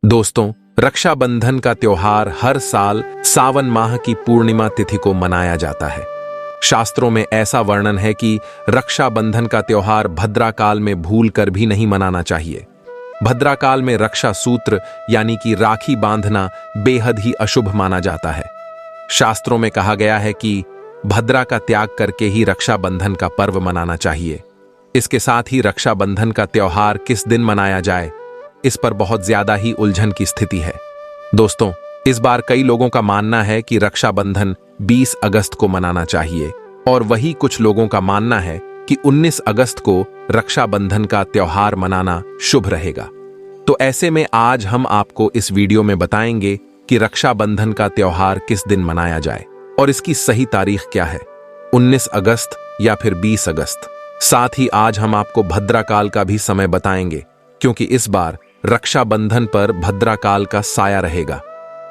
दोस्तों, रक्षाबंधन का त्योहार हर साल सावन माह की पूर्णिमा तिथि को मनाया जाता है। शास्त्रों में ऐसा वर्णन है कि रक्षाबंधन का त्योहार भद्रा काल में भूल कर भी नहीं मनाना चाहिए। भद्रा काल में रक्षा सूत्र यानी कि राखी बांधना बेहद ही अशुभ माना जाता है। शास्त्रों में कहा गया है कि भद्रा का त्याग करके ही रक्षाबंधन का पर्व मनाना चाहिए। इसके साथ ही रक्षाबंधन का त्योहार किस दिन मनाया जाए, इस पर बहुत ज्यादा ही उलझन की स्थिति है। दोस्तों, इस बार कई लोगों का मानना है कि रक्षाबंधन 20 अगस्त को मनाना चाहिए और वही कुछ लोगों का मानना है कि 19 अगस्त को रक्षाबंधन का त्योहार मनाना शुभ रहेगा। तो ऐसे में आज हम आपको इस वीडियो में बताएंगे कि रक्षाबंधन का त्योहार किस दिन मनाया जाए और इसकी सही तारीख क्या है, 19 अगस्त या फिर 20 अगस्त। साथ ही आज हम आपको भद्रा काल का भी समय बताएंगे, क्योंकि इस बार रक्षाबंधन पर भद्रा काल का साया रहेगा।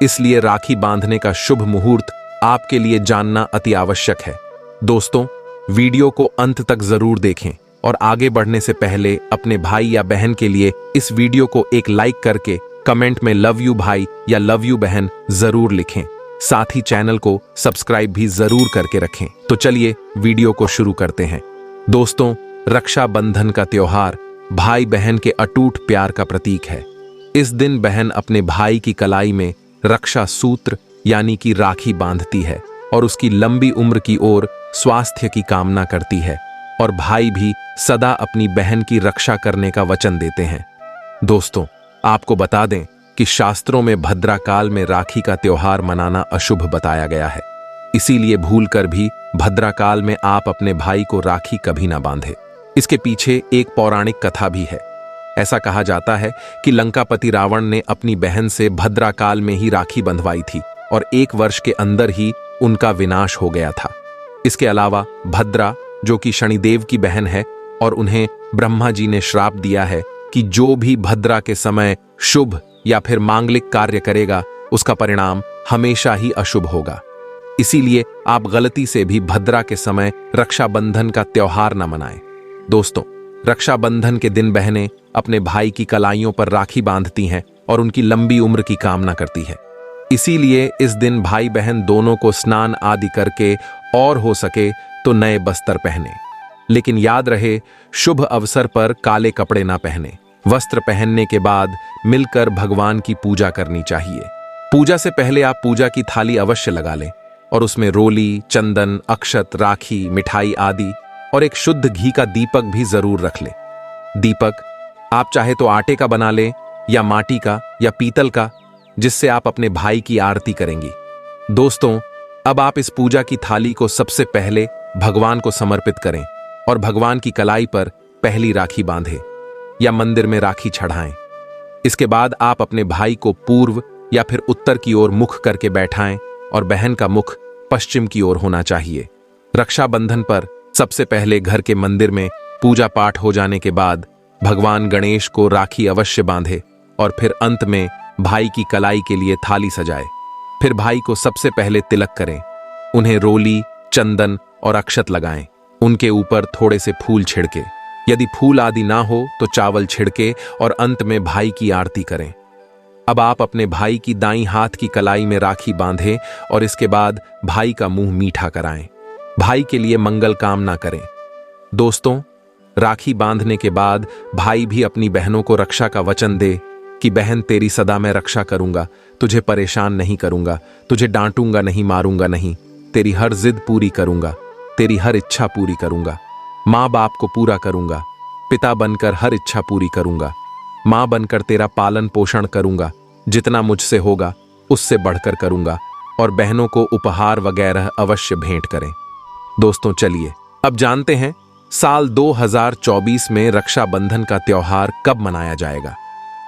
इसलिए राखी बांधने का शुभ मुहूर्त आपके लिए जानना अति आवश्यक है। दोस्तों, वीडियो को अंत तक जरूर देखें और आगे बढ़ने से पहले अपने भाई या बहन के लिए इस वीडियो को एक लाइक करके कमेंट में लव यू भाई या लव यू बहन जरूर लिखें। साथ ही चैनल को सब्सक्राइब भी जरूर करके रखें। तो चलिए वीडियो को शुरू करते हैं। दोस्तों, रक्षाबंधन का त्योहार भाई बहन के अटूट प्यार का प्रतीक है। इस दिन बहन अपने भाई की कलाई में रक्षा सूत्र यानी कि राखी बांधती है और उसकी लंबी उम्र की ओर स्वास्थ्य की कामना करती है, और भाई भी सदा अपनी बहन की रक्षा करने का वचन देते हैं। दोस्तों, आपको बता दें कि शास्त्रों में भद्रा काल में राखी का त्योहार मनाना अशुभ बताया गया है। इसीलिए भूलकर भी भद्रा काल में आप अपने भाई को राखी कभी ना बांधे। इसके पीछे एक पौराणिक कथा भी है। ऐसा कहा जाता है कि लंकापति रावण ने अपनी बहन से भद्रा काल में ही राखी बंधवाई थी और 1 वर्ष के अंदर ही उनका विनाश हो गया था। इसके अलावा भद्रा, जो कि शनिदेव की बहन है, और उन्हें ब्रह्मा जी ने श्राप दिया है कि जो भी भद्रा के समय शुभ या फिर मांगलिक कार्य करेगा, उसका परिणाम हमेशा ही अशुभ होगा। इसीलिए आप गलती से भी भद्रा के समय रक्षाबंधन का त्योहार न मनाएं। दोस्तों, रक्षाबंधन के दिन बहनें अपने भाई की कलाइयों पर राखी बांधती हैं और उनकी लंबी उम्र की कामना करती है। इसीलिए इस दिन भाई बहन दोनों को स्नान आदि करके और हो सके तो नए बस्तर पहने। लेकिन याद रहे, शुभ अवसर पर काले कपड़े ना पहने। वस्त्र पहनने के बाद मिलकर भगवान की पूजा करनी चाहिए। पूजा से पहले आप पूजा की थाली अवश्य लगा लें और उसमें रोली, चंदन, अक्षत, राखी, मिठाई आदि और एक शुद्ध घी का दीपक भी जरूर रख लें। दीपक आप चाहे तो आटे का बना लें या माटी का या पीतल का, जिससे आप अपने भाई की आरती करेंगी। दोस्तों, अब आप इस पूजा की थाली को सबसे पहले भगवान को समर्पित करें और भगवान की कलाई पर पहली राखी बांधें या मंदिर में राखी चढ़ाएं। इसके बाद आप अपने भाई को पूर्व या फिर उत्तर की ओर मुख करके बैठाएं और बहन का मुख पश्चिम की ओर होना चाहिए। रक्षाबंधन पर सबसे पहले घर के मंदिर में पूजा पाठ हो जाने के बाद भगवान गणेश को राखी अवश्य बांधे और फिर अंत में भाई की कलाई के लिए थाली सजाए। फिर भाई को सबसे पहले तिलक करें, उन्हें रोली, चंदन और अक्षत लगाएं। उनके ऊपर थोड़े से फूल छिड़के, यदि फूल आदि ना हो तो चावल छिड़के और अंत में भाई की आरती करें। अब आप अपने भाई की दाईं हाथ की कलाई में राखी बांधें और इसके बाद भाई का मुंह मीठा कराएं। भाई के लिए मंगल कामना करें। दोस्तों, राखी बांधने के बाद भाई भी अपनी बहनों को रक्षा का वचन दे कि बहन, तेरी सदा मैं रक्षा करूंगा, तुझे परेशान नहीं करूंगा, तुझे डांटूंगा नहीं, मारूंगा नहीं, तेरी हर जिद पूरी करूंगा, तेरी हर इच्छा पूरी करूंगा, माँ बाप को पूरा करूंगा, पिता बनकर हर इच्छा पूरी करूंगा, माँ बनकर तेरा पालन पोषण करूंगा, जितना मुझसे होगा उससे बढ़कर करूंगा, और बहनों को उपहार वगैरह अवश्य भेंट करें। दोस्तों, चलिए अब जानते हैं साल 2024 में रक्षाबंधन का त्योहार कब मनाया जाएगा।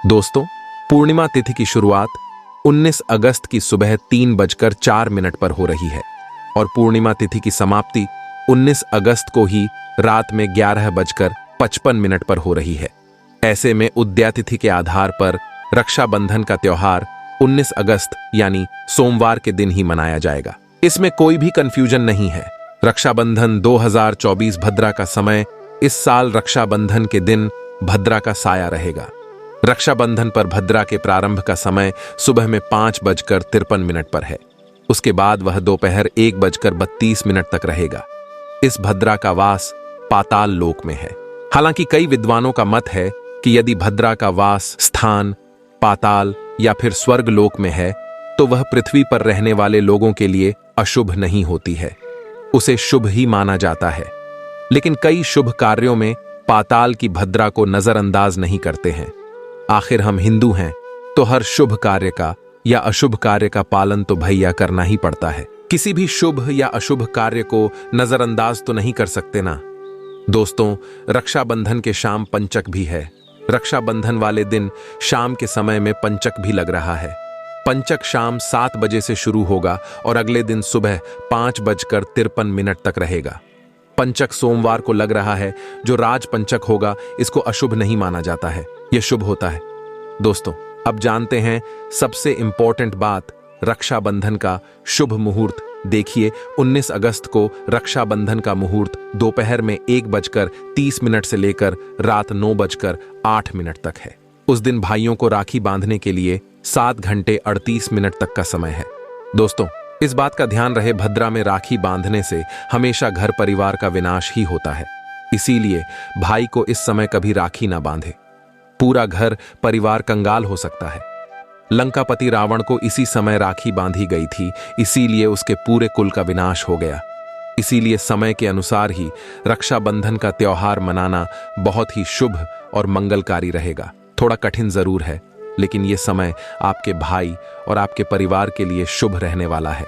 दोस्तों, पूर्णिमा तिथि की शुरुआत 19 अगस्त की सुबह 3:04 पर हो रही है और पूर्णिमा तिथि की समाप्ति 19 अगस्त को ही रात में 11:55 पर हो रही है। ऐसे में उदया तिथि के आधार पर रक्षाबंधन का त्योहार 19 अगस्त यानी सोमवार के दिन ही मनाया जाएगा। इसमें कोई भी कंफ्यूजन नहीं है। रक्षाबंधन 2024 भद्रा का समय इस साल रक्षाबंधन के दिन भद्रा का साया रहेगा। रक्षाबंधन पर भद्रा के प्रारंभ का समय सुबह में 5:53 पर है। उसके बाद वह दोपहर 1:32 तक रहेगा। इस भद्रा का वास पाताल लोक में है। हालांकि कई विद्वानों का मत है कि यदि भद्रा का वास स्थान पाताल या फिर स्वर्ग लोक में है तो वह पृथ्वी पर रहने वाले लोगों के लिए अशुभ नहीं होती है, उसे शुभ ही माना जाता है। लेकिन कई शुभ कार्यों में पाताल की भद्रा को नजरअंदाज नहीं करते हैं। आखिर हम हिंदू हैं तो हर शुभ कार्य का या अशुभ कार्य का पालन तो भैया करना ही पड़ता है। किसी भी शुभ या अशुभ कार्य को नजरअंदाज तो नहीं कर सकते ना। दोस्तों, रक्षाबंधन के शाम पंचक भी है। रक्षाबंधन वाले दिन शाम के समय में पंचक भी लग रहा है। पंचक शाम 7 बजे से शुरू होगा और अगले दिन सुबह 5:53 तक रहेगा। पंचक सोमवार को लग रहा है। जो राज पंचक होगा इसको अशुभ नहीं माना जाता है, यह शुभ होता है। दोस्तों, अब जानते हैं सबसे इंपॉर्टेंट बात, रक्षाबंधन का शुभ मुहूर्त। देखिए, 19 अगस्त को रक्षाबंधन का मुहूर्त दोपहर में 1:30 से लेकर रात 9:08 तक है। उस दिन भाइयों को राखी बांधने के लिए 7 घंटे 38 मिनट तक का समय है। दोस्तों, इस बात का ध्यान रहे, भद्रा में राखी बांधने से हमेशा घर परिवार का विनाश ही होता है। इसीलिए भाई को इस समय कभी राखी ना बांधे, पूरा घर परिवार कंगाल हो सकता है। लंकापति रावण को इसी समय राखी बांधी गई थी, इसीलिए उसके पूरे कुल का विनाश हो गया। इसीलिए समय के अनुसार ही रक्षाबंधन का त्योहार मनाना बहुत ही शुभ और मंगलकारी रहेगा। थोड़ा कठिन जरूर है, लेकिन यह समय आपके भाई और आपके परिवार के लिए शुभ रहने वाला है।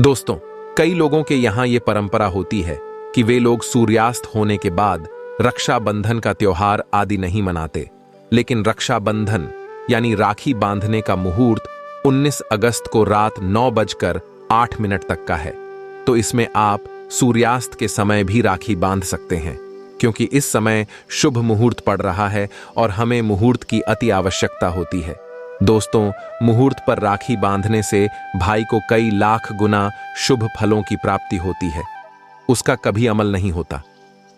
दोस्तों, कई लोगों के यहाँ यह परंपरा होती है कि वे लोग सूर्यास्त होने के बाद रक्षाबंधन का त्योहार आदि नहीं मनाते। लेकिन रक्षाबंधन यानी राखी बांधने का मुहूर्त 19 अगस्त को रात 9:08 तक का है। तो इसमें आप सूर्यास्त के समय भी राखी बांध सकते हैं, क्योंकि इस समय शुभ मुहूर्त पड़ रहा है और हमें मुहूर्त की अति आवश्यकता होती है। दोस्तों, मुहूर्त पर राखी बांधने से भाई को कई लाख गुना शुभ फलों की प्राप्ति होती है। उसका कभी अमल नहीं होता।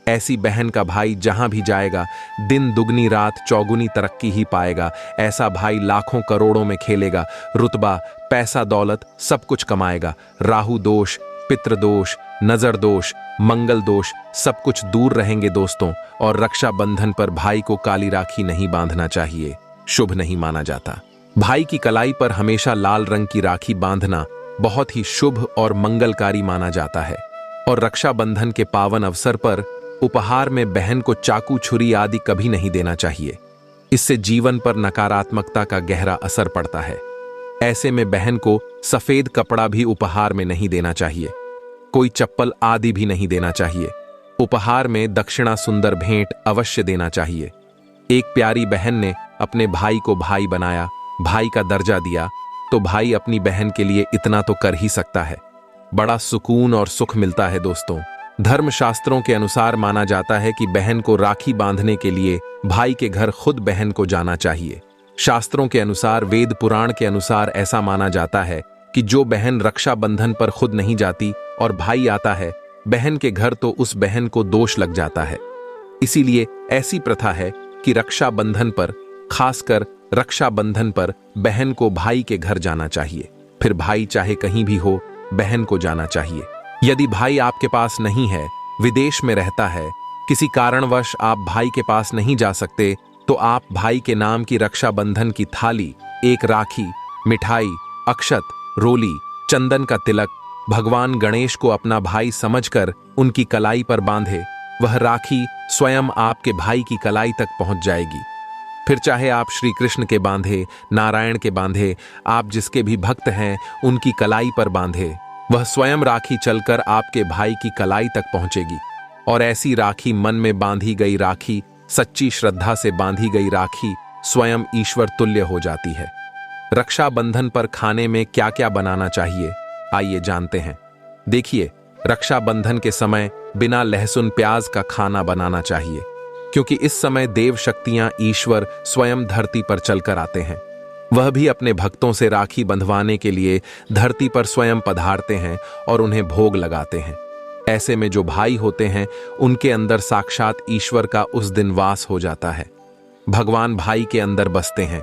ऐसी बहन का भाई जहां भी जाएगा दिन दुगनी रात चौगुनी तरक्की ही पाएगा। ऐसा भाई लाखों करोड़ों में खेलेगा, रुतबा पैसा दौलत सब कुछ कमाएगा। राहु दोष, पितृदोष, नजर दोष, मंगल दोष सब कुछ दूर रहेंगे दोस्तों। और रक्षाबंधन पर भाई को काली राखी नहीं बांधना चाहिए, शुभ नहीं माना जाता। भाई की कलाई पर हमेशा लाल रंग की राखी बांधना बहुत ही शुभ और मंगलकारी माना जाता है। और रक्षाबंधन के पावन अवसर पर उपहार में बहन को चाकू छुरी आदि कभी नहीं देना चाहिए। इससे जीवन पर नकारात्मकता का गहरा असर पड़ता है। ऐसे में बहन को सफेद कपड़ा भी उपहार में नहीं देना चाहिए। कोई चप्पल आदि भी नहीं देना चाहिए। उपहार में दक्षिणा सुंदर भेंट अवश्य देना चाहिए। एक प्यारी बहन ने अपने भाई को भाई बनाया, भाई का दर्जा दिया, तो भाई अपनी बहन के लिए इतना तो कर ही सकता है। बड़ा सुकून और सुख मिलता है दोस्तों। धर्मशास्त्रों के अनुसार माना जाता है कि बहन को राखी बांधने के लिए भाई के घर खुद बहन को जाना चाहिए। शास्त्रों के अनुसार, वेद पुराण के अनुसार ऐसा माना जाता है कि जो बहन रक्षाबंधन पर खुद नहीं जाती और भाई आता है बहन के घर, तो उस बहन को दोष लग जाता है। इसीलिए ऐसी प्रथा है कि रक्षाबंधन पर, खासकर रक्षाबंधन पर बहन को भाई के घर जाना चाहिए। फिर भाई चाहे कहीं भी हो, बहन को जाना चाहिए। यदि भाई आपके पास नहीं है, विदेश में रहता है, किसी कारणवश आप भाई के पास नहीं जा सकते, तो आप भाई के नाम की रक्षाबंधन की थाली, एक राखी, मिठाई, अक्षत, रोली, चंदन का तिलक, भगवान गणेश को अपना भाई समझकर उनकी कलाई पर बांधे। वह राखी स्वयं आपके भाई की कलाई तक पहुंच जाएगी। फिर चाहे आप श्री कृष्ण के बांधे, नारायण के बांधे, आप जिसके भी भक्त हैं उनकी कलाई पर बांधे, वह स्वयं राखी चलकर आपके भाई की कलाई तक पहुंचेगी। और ऐसी राखी, मन में बांधी गई राखी, सच्ची श्रद्धा से बांधी गई राखी स्वयं ईश्वर तुल्य हो जाती है। रक्षाबंधन पर खाने में क्या क्या बनाना चाहिए, आइए जानते हैं। देखिए, रक्षाबंधन के समय बिना लहसुन प्याज का खाना बनाना चाहिए, क्योंकि इस समय देव शक्तियां ईश्वर स्वयं धरती पर चलकर आते हैं। वह भी अपने भक्तों से राखी बंधवाने के लिए धरती पर स्वयं पधारते हैं और उन्हें भोग लगाते हैं। ऐसे में जो भाई होते हैं उनके अंदर साक्षात ईश्वर का उस दिन वास हो जाता है। भगवान भाई के अंदर बसते हैं,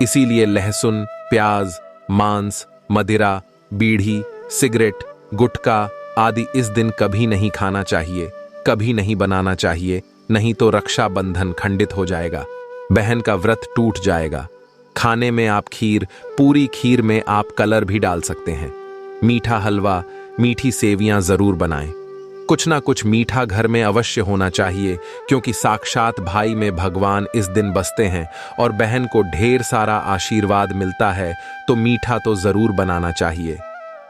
इसीलिए लहसुन, प्याज, मांस, मदिरा, बीड़ी, सिगरेट, गुटखा आदि इस दिन कभी नहीं खाना चाहिए, कभी नहीं बनाना चाहिए, नहीं तो रक्षाबंधन खंडित हो जाएगा, बहन का व्रत टूट जाएगा। खाने में आप खीर, पूरी खीर में आप कलर भी डाल सकते हैं। मीठा हलवा, मीठी सेवियां जरूर बनाएं। कुछ ना कुछ मीठा घर में अवश्य होना चाहिए, क्योंकि साक्षात भाई में भगवान इस दिन बसते हैं और बहन को ढेर सारा आशीर्वाद मिलता है, तो मीठा तो जरूर बनाना चाहिए।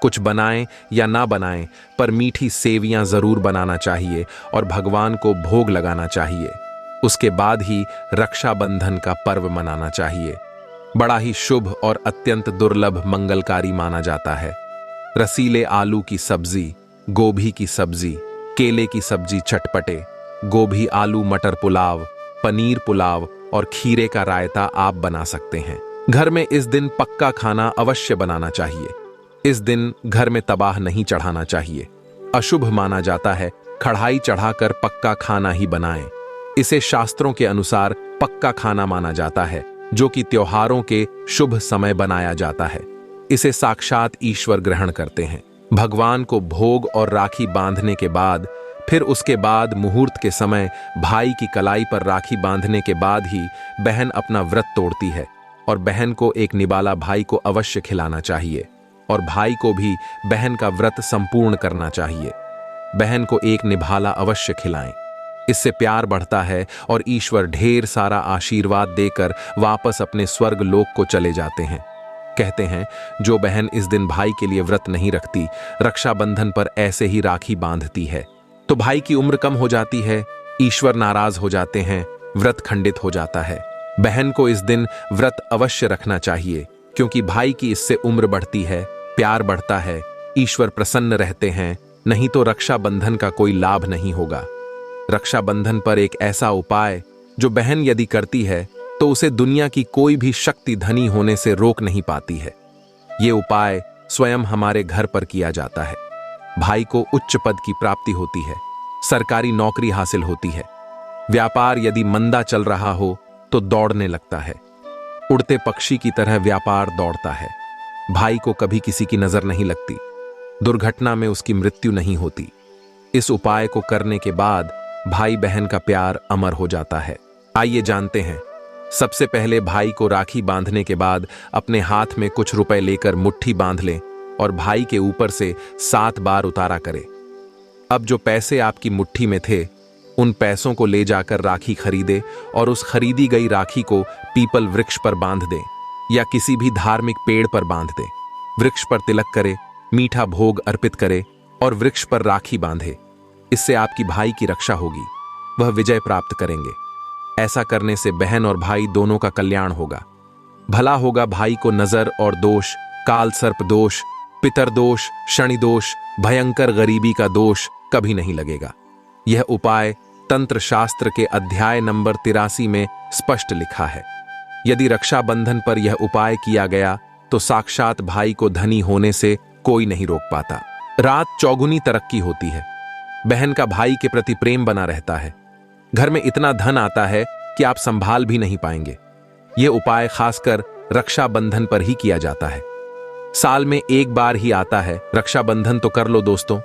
कुछ बनाएं या ना बनाएं, पर मीठी सेवियां जरूर बनाना चाहिए और भगवान को भोग लगाना चाहिए। उसके बाद ही रक्षाबंधन का पर्व मनाना चाहिए। बड़ा ही शुभ और अत्यंत दुर्लभ मंगलकारी माना जाता है। रसीले आलू की सब्जी, गोभी की सब्जी, केले की सब्जी चटपटे, गोभी आलू मटर पुलाव, पनीर पुलाव और खीरे का रायता आप बना सकते हैं। घर में इस दिन पक्का खाना अवश्य बनाना चाहिए। इस दिन घर में तबाह नहीं चढ़ाना चाहिए। अशुभ माना जाता है, कढ़ाई चढ़ाकर पक्का खाना ही बनाएं। इसे शास्त्रों के अनुसार पक्का खाना माना जाता है, जो कि त्योहारों के शुभ समय बनाया जाता है। इसे साक्षात ईश्वर ग्रहण करते हैं। भगवान को भोग और राखी बांधने के बाद, फिर उसके बाद मुहूर्त के समय भाई की कलाई पर राखी बांधने के बाद ही बहन अपना व्रत तोड़ती है और बहन को एक निवाला भाई को अवश्य खिलाना चाहिए और भाई को भी बहन का व्रत संपूर्ण करना चाहिए। बहन को एक निभाला अवश्य खिलाएं। इससे प्यार बढ़ता है और ईश्वर ढेर सारा आशीर्वाद देकर वापस अपने स्वर्ग लोक को चले जाते हैं। कहते हैं, जो बहन इस दिन भाई के लिए व्रत नहीं रखती, रक्षाबंधन पर ऐसे ही राखी बांधती है, तो भाई की उम्र कम हो जाती है, ईश्वर नाराज हो जाते हैं, व्रत खंडित हो जाता है। बहन को इस दिन व्रत अवश्य रखना चाहिए, क्योंकि भाई की इससे उम्र बढ़ती है, प्यार बढ़ता है, ईश्वर प्रसन्न रहते हैं, नहीं तो रक्षाबंधन का कोई लाभ नहीं होगा। रक्षाबंधन पर एक ऐसा उपाय जो बहन यदि करती है तो उसे दुनिया की कोई भी शक्ति धनी होने से रोक नहीं पाती है। ये उपाय स्वयं हमारे घर पर किया जाता है। भाई को उच्च पद की प्राप्ति होती है, सरकारी नौकरी हासिल होती है, व्यापार यदि मंदा चल रहा हो तो दौड़ने लगता है, उड़ते पक्षी की तरह व्यापार दौड़ता है। भाई को कभी किसी की नजर नहीं लगती, दुर्घटना में उसकी मृत्यु नहीं होती। इस उपाय को करने के बाद भाई बहन का प्यार अमर हो जाता है। आइए जानते हैं। सबसे पहले भाई को राखी बांधने के बाद अपने हाथ में कुछ रुपए लेकर मुट्ठी बांध लें और भाई के ऊपर से 7 बार उतारा करें। अब जो पैसे आपकी मुट्ठी में थे, उन पैसों को ले जाकर राखी खरीदे और उस खरीदी गई राखी को पीपल वृक्ष पर बांध दें या किसी भी धार्मिक पेड़ पर बांध दें। वृक्ष पर तिलक करे, मीठा भोग अर्पित करे और वृक्ष पर राखी बांधे। इससे आपकी भाई की रक्षा होगी, वह विजय प्राप्त करेंगे। ऐसा करने से बहन और भाई दोनों का कल्याण होगा। भला होगा भाई को नजर और दोष, काल सर्प दोष, पितर दोष, शनि दोष, भयंकर गरीबी का दोष कभी नहीं लगेगा। यह उपाय तंत्र शास्त्र के अध्याय नंबर 83 में स्पष्ट लिखा है। यदि रक्षाबंधन पर यह उपाय किया गया तो साक्षात भाई को धनी होने से कोई नहीं रोक पाता। रात चौगुनी तरक्की होती है, बहन का भाई के प्रति प्रेम बना रहता है, घर में इतना धन आता है कि आप संभाल भी नहीं पाएंगे। यह उपाय खासकर रक्षाबंधन पर ही किया जाता है। साल में एक बार ही आता है, रक्षाबंधन तो कर लो दोस्तों।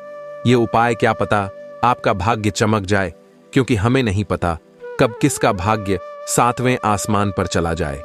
यह उपाय क्या पता आपका भाग्य चमक जाए, क्योंकि हमें नहीं पता कब किसका भाग्य 7वें आसमान पर चला जाए।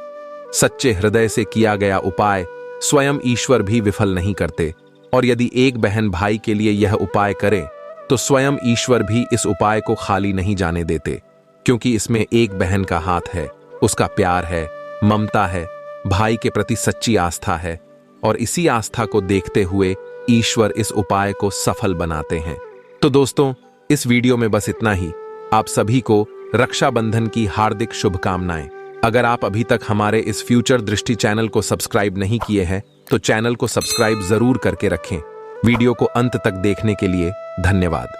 सच्चे हृदय से किया गया उपाय स्वयं ईश्वर भी विफल नहीं करते, और यदि एक बहन भाई के लिए यह उपाय करे तो स्वयं ईश्वर भी इस उपाय को खाली नहीं जाने देते, क्योंकि इसमें एक बहन का हाथ है, उसका प्यार है, ममता है, भाई के प्रति सच्ची आस्था है, और इसी आस्था को देखते हुए ईश्वर इस उपाय को सफल बनाते हैं। तो दोस्तों, इस वीडियो में बस इतना ही। आप सभी को रक्षाबंधन की हार्दिक शुभकामनाएं। अगर आप अभी तक हमारे इस फ्यूचर दृष्टि चैनल को सब्सक्राइब नहीं किए हैं तो चैनल को सब्सक्राइब जरूर करके रखें। वीडियो को अंत तक देखने के लिए धन्यवाद।